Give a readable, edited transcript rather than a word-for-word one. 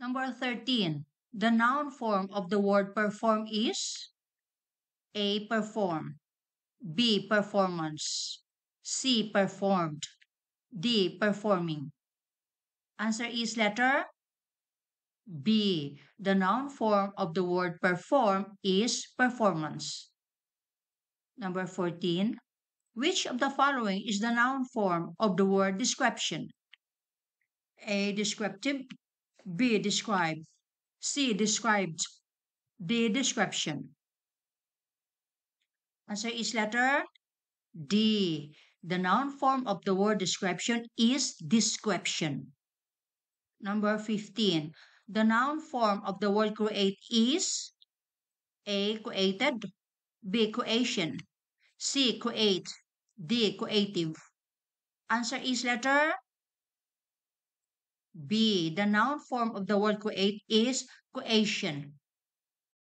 Number 13. The noun form of the word perform is A. Perform, B. Performance, C. Performed, D. Performing. Answer is letter B. The noun form of the word perform is performance. Number 14. Which of the following is the noun form of the word description? A. Descriptive, B. Described, C. Described, D. Description. Answer is letter D. The noun form of the word description is description. Number 15. The noun form of the word create is A. Created, B. Creation, C. Create, D. Creative. Answer is letter B. The noun form of the word create is creation.